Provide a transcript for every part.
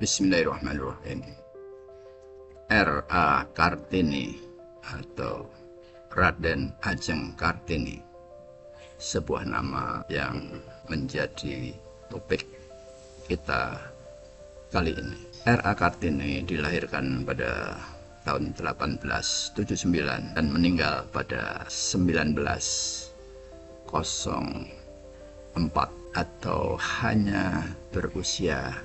Bismillahirrahmanirrahim. R.A. Kartini atau Raden Ajeng Kartini, sebuah nama yang menjadi topik kita kali ini. R.A. Kartini dilahirkan pada tahun 1879 dan meninggal pada 1904 atau hanya berusia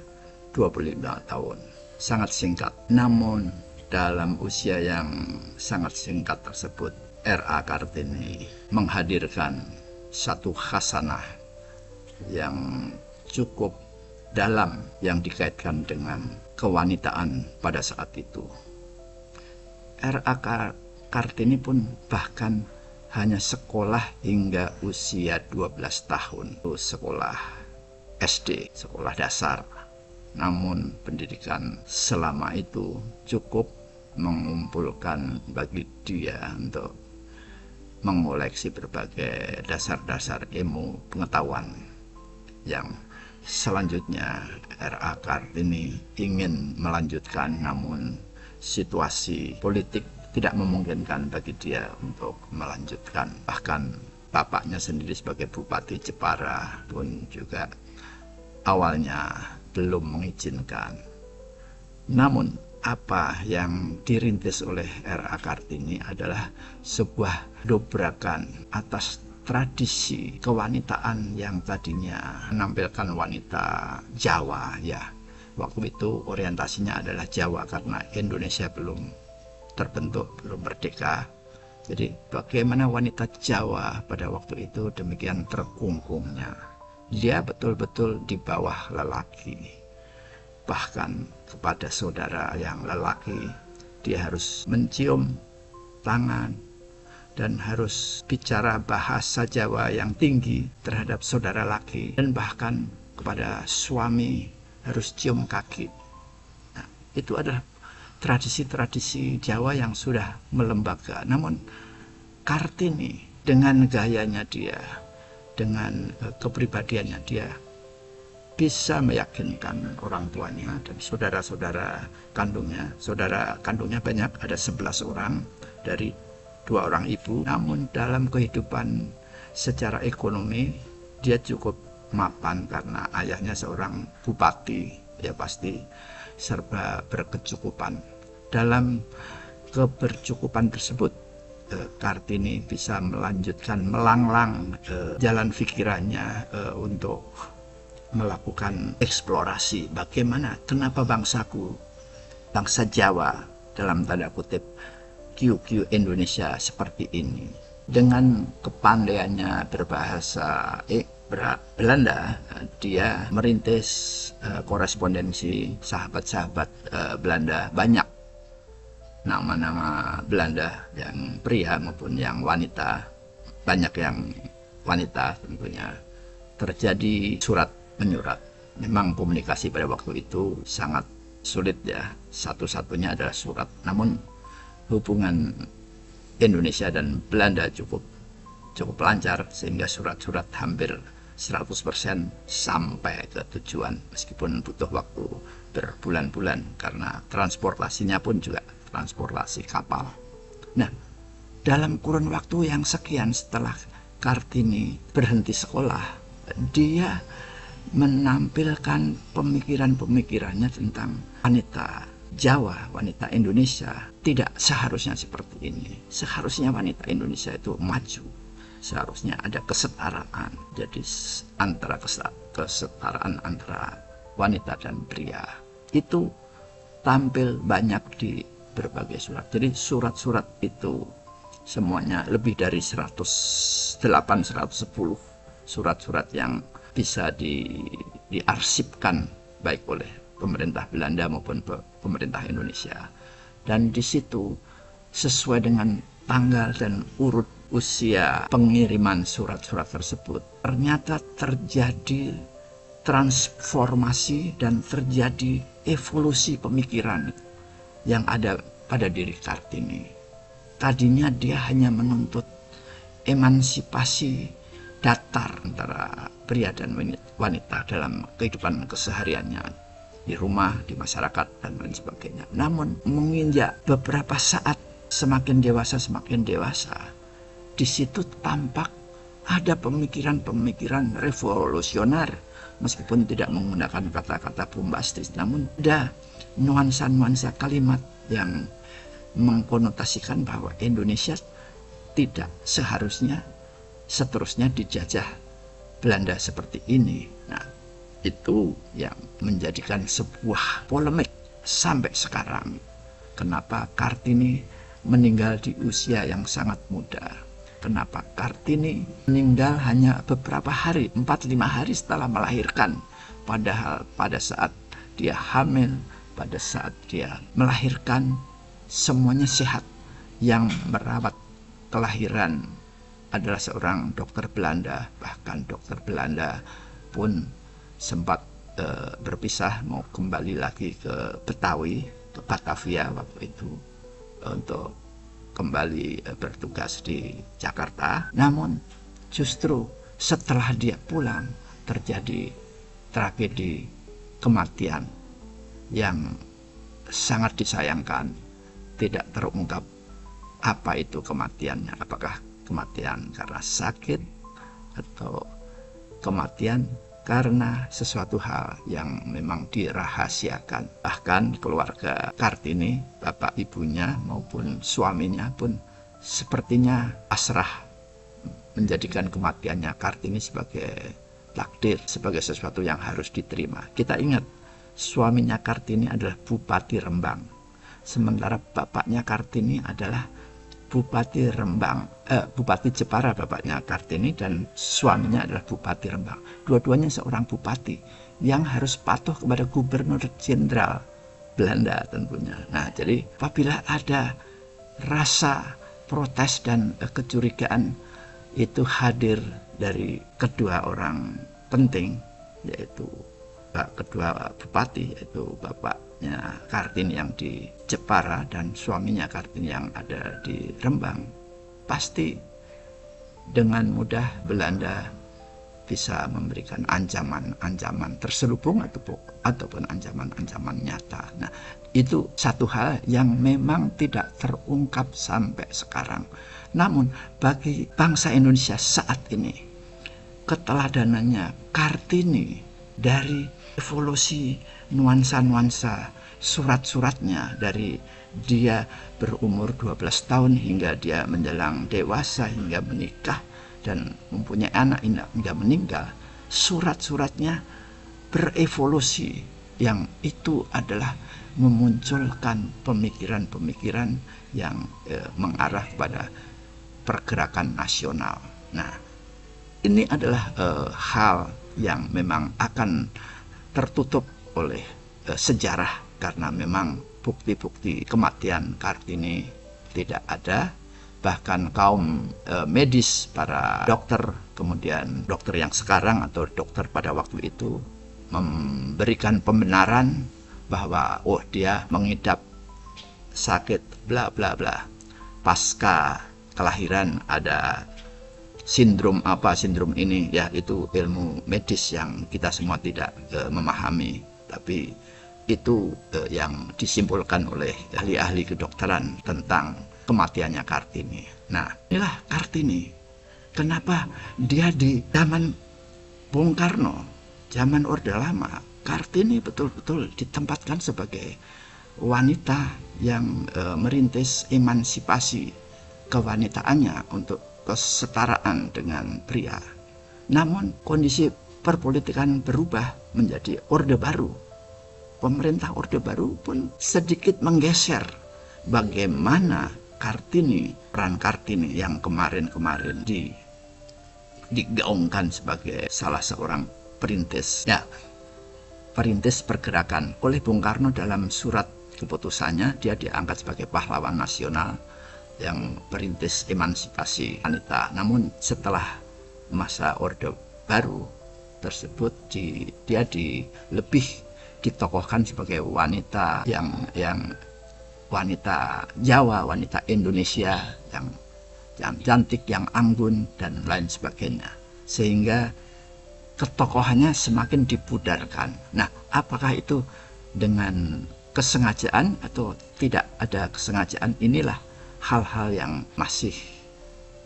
25 tahun. Sangat singkat, namun dalam usia yang sangat singkat tersebut, R.A. Kartini menghadirkan satu khasanah yang cukup dalam yang dikaitkan dengan kewanitaan pada saat itu. R.A. Kartini pun bahkan hanya sekolah hingga usia 12 tahun. Sekolah SD, sekolah dasar. Namun pendidikan selama itu cukup mengumpulkan bagi dia untuk mengoleksi berbagai dasar-dasar ilmu pengetahuan yang selanjutnya R.A. Kartini ingin melanjutkan, namun situasi politik tidak memungkinkan bagi dia untuk melanjutkan. Bahkan bapaknya sendiri sebagai Bupati Jepara pun juga awalnya belum mengizinkan. Namun apa yang dirintis oleh R.A. Kartini adalah sebuah dobrakan atas tradisi kewanitaan yang tadinya menampilkan wanita Jawa, ya. Waktu itu orientasinya adalah Jawa karena Indonesia belum terbentuk, belum merdeka. Jadi bagaimana wanita Jawa pada waktu itu demikian terkungkungnya. Dia betul-betul di bawah lelaki. Bahkan kepada saudara yang lelaki, dia harus mencium tangan dan harus bicara bahasa Jawa yang tinggi terhadap saudara laki. Dan bahkan kepada suami harus cium kaki. Nah, itu adalah tradisi-tradisi Jawa yang sudah melembaga. Namun Kartini dengan gayanya dia, dengan kepribadiannya dia bisa meyakinkan orang tuanya dan saudara-saudara kandungnya. Saudara kandungnya banyak, ada 11 orang dari 2 orang ibu. Namun dalam kehidupan secara ekonomi dia cukup mapan karena ayahnya seorang bupati, ya pasti serba berkecukupan. Dalam kebercukupan tersebut Kartini bisa melanjutkan melanglang jalan pikirannya untuk melakukan eksplorasi bagaimana, kenapa bangsaku, bangsa Jawa dalam tanda kutip QQ Indonesia seperti ini. Dengan kepandaiannya berbahasa Belanda, dia merintis korespondensi sahabat-sahabat Belanda. Banyak nama-nama Belanda yang pria maupun yang wanita, banyak yang wanita tentunya. Terjadi surat menyurat. Memang komunikasi pada waktu itu sangat sulit, ya, satu-satunya adalah surat. Namun hubungan Indonesia dan Belanda cukup lancar sehingga surat-surat hampir 100% sampai ke tujuan, meskipun butuh waktu berbulan-bulan karena transportasinya pun juga transportasi kapal. Nah, dalam kurun waktu yang sekian setelah Kartini berhenti sekolah, dia menampilkan pemikiran-pemikirannya tentang wanita Jawa, wanita Indonesia. Tidak seharusnya seperti ini. Seharusnya wanita Indonesia itu maju. Seharusnya ada kesetaraan. Jadi antara kesetaraan antara wanita dan pria itu tampil banyak di berbagai surat. Jadi surat-surat itu semuanya lebih dari 108-110 surat-surat yang bisa diarsipkan baik oleh pemerintah Belanda maupun pemerintah Indonesia. Dan di situ sesuai dengan tanggal dan urut usia pengiriman surat-surat tersebut, ternyata terjadi transformasi dan terjadi evolusi pemikiran yang ada pada diri Kartini. Tadinya dia hanya menuntut emansipasi datar antara pria dan wanita dalam kehidupan kesehariannya. di rumah, di masyarakat, dan lain sebagainya. Namun menginjak beberapa saat semakin dewasa, di situ tampak ada pemikiran-pemikiran revolusioner, meskipun tidak menggunakan kata-kata bombastis, namun ada nuansa-nuansa kalimat yang mengkonotasikan bahwa Indonesia tidak seharusnya seterusnya dijajah Belanda seperti ini. Nah, itu yang menjadikan sebuah polemik sampai sekarang. Kenapa Kartini meninggal di usia yang sangat muda? Kenapa Kartini meninggal hanya beberapa hari, 4-5 hari setelah melahirkan? Padahal pada saat dia hamil, pada saat dia melahirkan, semuanya sehat. Yang merawat kelahiran adalah seorang dokter Belanda. Bahkan dokter Belanda pun sempat berpisah, mau kembali lagi ke Betawi, ke Batavia waktu itu, untuk kembali bertugas di Jakarta. Namun justru setelah dia pulang terjadi tragedi kematian yang sangat disayangkan. Tidak terungkap apa itu kematiannya, apakah kematian karena sakit atau kematian karena sesuatu hal yang memang dirahasiakan. Bahkan keluarga Kartini, bapak ibunya maupun suaminya pun sepertinya pasrah, menjadikan kematiannya Kartini sebagai takdir, sebagai sesuatu yang harus diterima. Kita ingat, suaminya Kartini adalah Bupati Rembang, sementara bapaknya Kartini adalah Bupati Bupati Jepara, bapaknya Kartini, dan suaminya adalah Bupati Rembang. Dua-duanya seorang bupati yang harus patuh kepada Gubernur Jenderal Belanda tentunya. Nah, jadi apabila ada rasa protes dan kecurigaan itu hadir dari kedua orang penting, yaitu kedua bupati, yaitu bapaknya Kartini yang di Jepara dan suaminya Kartini yang ada di Rembang, pasti dengan mudah Belanda bisa memberikan ancaman-ancaman terselubung ataupun ancaman-ancaman nyata. Nah, itu satu hal yang memang tidak terungkap sampai sekarang. Namun bagi bangsa Indonesia saat ini, keteladanannya Kartini dari evolusi nuansa-nuansa surat-suratnya, dari dia berumur 12 tahun hingga dia menjelang dewasa, hingga menikah dan mempunyai anak hingga meninggal, surat-suratnya berevolusi, yang itu adalah memunculkan pemikiran-pemikiran yang mengarah kepada pergerakan nasional. Nah, ini adalah hal yang memang akan tertutup oleh sejarah, karena memang bukti-bukti kematian Kartini tidak ada. Bahkan kaum medis, para dokter, kemudian dokter yang sekarang atau dokter pada waktu itu, memberikan pembenaran bahwa dia mengidap sakit bla bla bla, pasca kelahiran ada sindrom ini, ya itu ilmu medis yang kita semua tidak memahami, tapi itu yang disimpulkan oleh ahli-ahli kedokteran tentang kematiannya Kartini. Nah, inilah Kartini. Kenapa dia di zaman Bung Karno, zaman Orde Lama, Kartini betul-betul ditempatkan sebagai wanita yang merintis emansipasi kewanitaannya untuk kesetaraan dengan pria. Namun kondisi perpolitikan berubah menjadi Orde Baru. Pemerintah Orde Baru pun sedikit menggeser bagaimana peran Kartini yang kemarin digaungkan sebagai salah seorang perintis pergerakan oleh Bung Karno. Dalam surat keputusannya dia diangkat sebagai pahlawan nasional yang perintis emansipasi wanita. Namun setelah masa Orde Baru tersebut dia lebih ditokohkan sebagai wanita yang wanita Jawa, wanita Indonesia yang cantik, yang anggun dan lain sebagainya, sehingga ketokohannya semakin dipudarkan. Nah, apakah itu dengan kesengajaan atau tidak ada kesengajaan, inilah hal-hal yang masih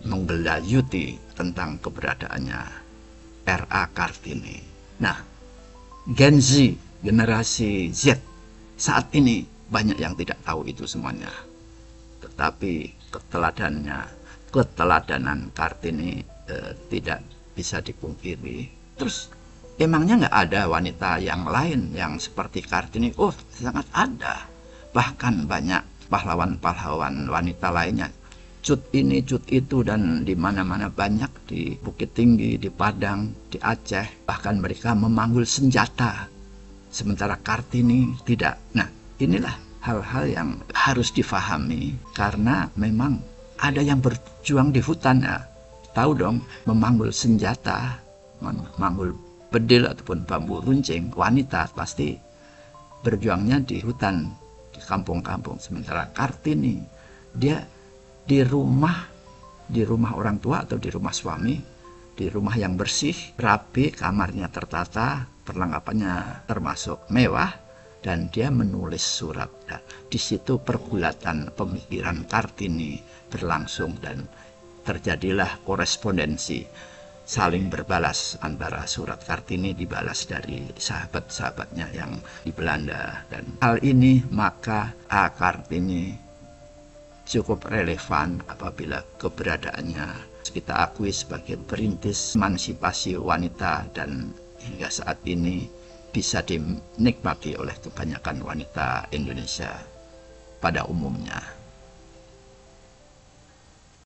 menggelayuti tentang keberadaannya R.A. Kartini. Nah, Gen Z, generasi Z, saat ini banyak yang tidak tahu itu semuanya. Tetapi keteladanan Kartini tidak bisa dipungkiri. Terus emangnya nggak ada wanita yang lain yang seperti Kartini? Oh, sangat ada. Bahkan banyak pahlawan-pahlawan wanita lainnya. Cut ini, cut itu, dan di mana-mana banyak, di Bukit Tinggi, di Padang, di Aceh. Bahkan mereka memanggul senjata. Sementara Kartini tidak. Nah, inilah hal-hal yang harus difahami karena memang ada yang berjuang di hutan. Ya. Tahu dong, memanggul senjata, memanggul bedil ataupun bambu runcing, wanita pasti berjuangnya di hutan, di kampung-kampung. Sementara Kartini, dia di rumah orang tua atau di rumah suami, di rumah yang bersih, rapi, kamarnya tertata, perlengkapannya termasuk mewah, dan dia menulis surat. Nah, di situ pergulatan pemikiran Kartini berlangsung dan terjadilah korespondensi saling berbalas antara surat Kartini dibalas dari sahabat-sahabatnya yang di Belanda. Dan hal ini maka A. Kartini cukup relevan apabila keberadaannya kita akui sebagai perintis emansipasi wanita dan hingga saat ini bisa dinikmati oleh kebanyakan wanita Indonesia pada umumnya.